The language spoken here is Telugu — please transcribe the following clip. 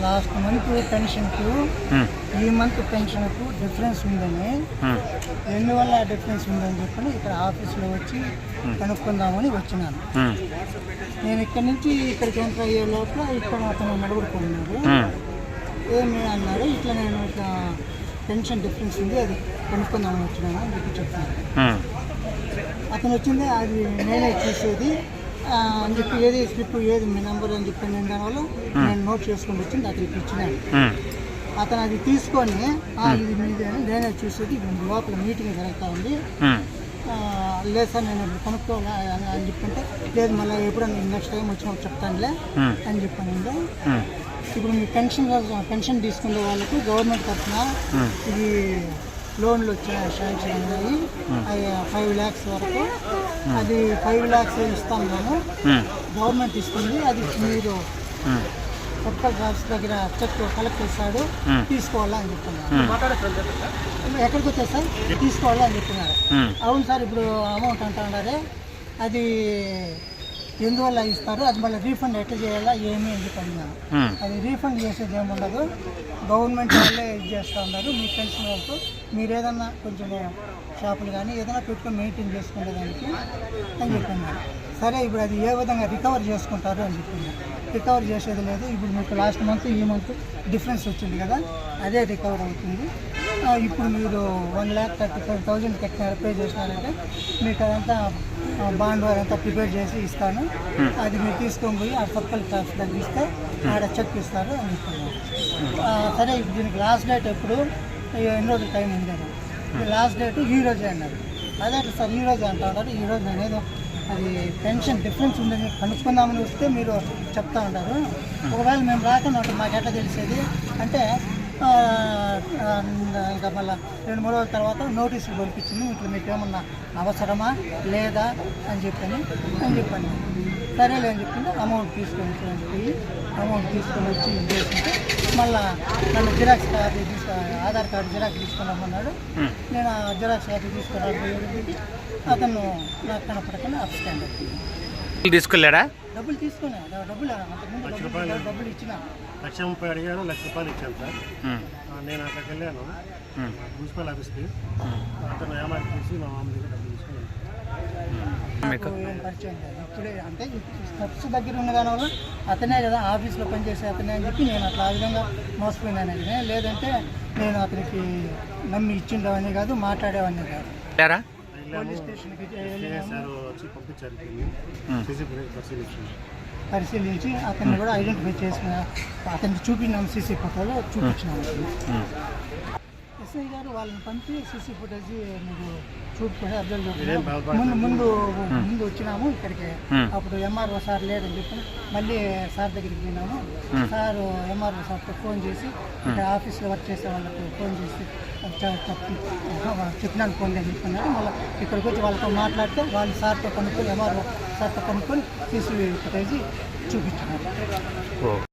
లాస్ట్ మంత్ పెన్షన్కు ఈ మంత్ పెన్షన్కు డిఫరెన్స్ ఉందని ఎందువల్ల డిఫరెన్స్ ఉందని చెప్పని ఇక్కడ ఆఫీస్లో వచ్చి కనుక్కుందామని వచ్చినాను. నేను ఇక్కడి నుంచి ఇక్కడికి ఎంటర్ అయ్యే లోపల ఇక్కడ అతను నిలబడుకున్నాడు. ఏమి అన్నారు, ఇట్లా నేను ఇట్లా పెన్షన్ డిఫరెన్స్ ఉంది, అది కనుక్కుందామని వచ్చినాను అని చెప్పి చెప్తాను. అతను వచ్చింది అది నేనే చూసేది అని చెప్పి ఏది స్లిప్ ఏది మీ నెంబర్ అని చెప్పి నేను దానివల్ల నేను నోట్ చేసుకొని వచ్చింది అతనికి ఇచ్చినాను. అతను అది తీసుకొని ఇది మీది అని నేనే చూసేది లోపల మీటింగ్ జరుగుతూ ఉంది. లేదు సార్ నేను ఇప్పుడు కనుక్కోవాలి అని చెప్పుకుంటే లేదు మళ్ళీ ఎప్పుడన్నా నెక్స్ట్ టైం వచ్చినప్పుడు చెప్తానులే అని చెప్పాను. ఇప్పుడు మీ పెన్షన్ తీసుకునే వాళ్ళకు గవర్నమెంట్ తరఫున ఇది లోన్లు వచ్చిన శాంక్షన్ ఉన్నాయి, అవి 5 lakhs వరకు. అది 5 lakhs ఇస్తాం మేము, గవర్నమెంట్ ఇస్తుంది. అది మీరు కొత్త ఆఫీస్ దగ్గర చెక్ కలెక్ట్ చేస్తాడు, తీసుకోవాలా అని చెప్తున్నారు. ఎక్కడికి వచ్చారు సార్, తీసుకోవాలా అని చెప్తున్నారు. అవును సార్, ఇప్పుడు అమౌంట్ అంటున్నారే అది ఎందువల్ల ఇస్తారు, అది మళ్ళీ రీఫండ్ ఎట్లా చేయాలా ఏమి అని చెప్పి అడిగినాను. అది రీఫండ్ చేసేది ఏముండదు, గవర్నమెంట్ వాళ్ళే ఇది చేస్తూ ఉన్నారు. మీ పెన్షన్ వరకు మీరు ఏదన్నా కొంచెం షాపులు కానీ ఏదైనా పెట్టుకొని మెయింటైన్ చేసుకునేదానికి అని చెప్తున్నారు. సరే ఇప్పుడు అది ఏ విధంగా రికవర్ చేసుకుంటారు అని చెప్పింది. రికవర్ చేసేది లేదు, ఇప్పుడు మీకు లాస్ట్ మంత్ ఈ మంత్ డిఫరెన్స్ వచ్చింది కదా, అదే రికవర్ అవుతుంది. ఇప్పుడు మీరు 1,35,000 కట్టినారు, పే చేసినారంటే మీకు అదంతా బాండ్ వారంతా ప్రిపేర్ చేసి ఇస్తాను. అది మీరు తీసుకొని పోయి ఆ సర్కిల్ ట్యాక్స్ దగ్గర ఇస్తే ఆడ చెక్ ఇస్తారు అని చెప్తున్నారు. సరే దీనికి లాస్ట్ డేట్ ఎప్పుడు, ఎన్ని రోజులు టైం ఉండేది, లాస్ట్ డేట్ ఈ రోజే అన్నారు. అదే సార్ ఈ రోజే అంటున్నారు. ఈ రోజు నేను అది పెన్షన్ డిఫరెన్స్ ఉందని కనుక్కుందామని వస్తే మీరు చెప్తా ఉంటారు. ఒకవేళ మేము రాకుండా మాకు ఎట్లా తెలిసేది అంటే ఇంకా మళ్ళీ 2-3 రోజుల తర్వాత నోటీసులు పంపించింది, ఇట్లా మీకు ఏమన్నా అవసరమా లేదా అని చెప్పాను. సరేలే అని చెప్పింది. అమౌంట్ తీసుకొని పోయి అమౌంట్ తీసుకొని వచ్చి ఇది చేసుకుంటే మళ్ళీ నన్ను xerox copy Aadhaar card xerox తీసుకున్నామన్నాడు. నేను ఆ జిరాక్స్ కాపీ తీసుకున్నాను. అతను నాకు కనపడకుండా అప్స్టాండ్ అవుతుంది. తీసుకెళ్ళాడా? డబ్బులు తీసుకున్నా, డబ్బులు ఇచ్చిన 1,30,000 అడిగాను, ₹1,00,000 ఇచ్చాను సార్. నేను అక్కడికి వెళ్ళాను మున్సిపల్ ఆఫీస్కి. అతను ఏమారి తీసి మా మామ దగ్గర డబ్బులు తీసుకున్నాను. ఏం పరిచయం లేదు ఇప్పుడే, అంటే స్టెప్స్ దగ్గర ఉన్న దానివల్ల అతనే కదా ఆఫీస్లో పనిచేసే అతనే అని చెప్పి నేను అట్లా ఆ విధంగా మోసపోయినాను. లేదంటే నేను అతనికి నమ్మి ఇచ్చిండేవన్నీ కాదు, మాట్లాడేవన్నీ కాదు. పోలీస్ స్టేషన్కి వచ్చి పంపించారు, పరిశీలించి అతన్ని కూడా ఐడెంటిఫై చేసిన అతనికి చూపినాము, సీసీ ఫోటోలో చూపించినాము. ఎస్ఐ గారు వాళ్ళని పంపి సీసీ ఫుటేజ్ మీరు చూపుకొని అబ్జర్వ్ ముందు వచ్చినాము ఇక్కడికి. అప్పుడు ఎంఆర్ఓ సార్ లేదని చెప్పి మళ్ళీ సార్ దగ్గరికి పోయినాము. సార్ ఎంఆర్ఓ సార్తో ఫోన్ చేసి ఇక్కడ ఆఫీస్లో వర్క్ చేసే వాళ్ళకి ఫోన్ చేసి చెప్పినాను ఫోన్ అని చెప్పుకున్నారు. మళ్ళీ ఇక్కడికి వచ్చి వాళ్ళతో మాట్లాడితే వాళ్ళు సార్తో కనుక్కొని ఎంఆర్ఓ సార్తో కనుక్కొని సీసీ ఫుటేజ్ చూపించినారు.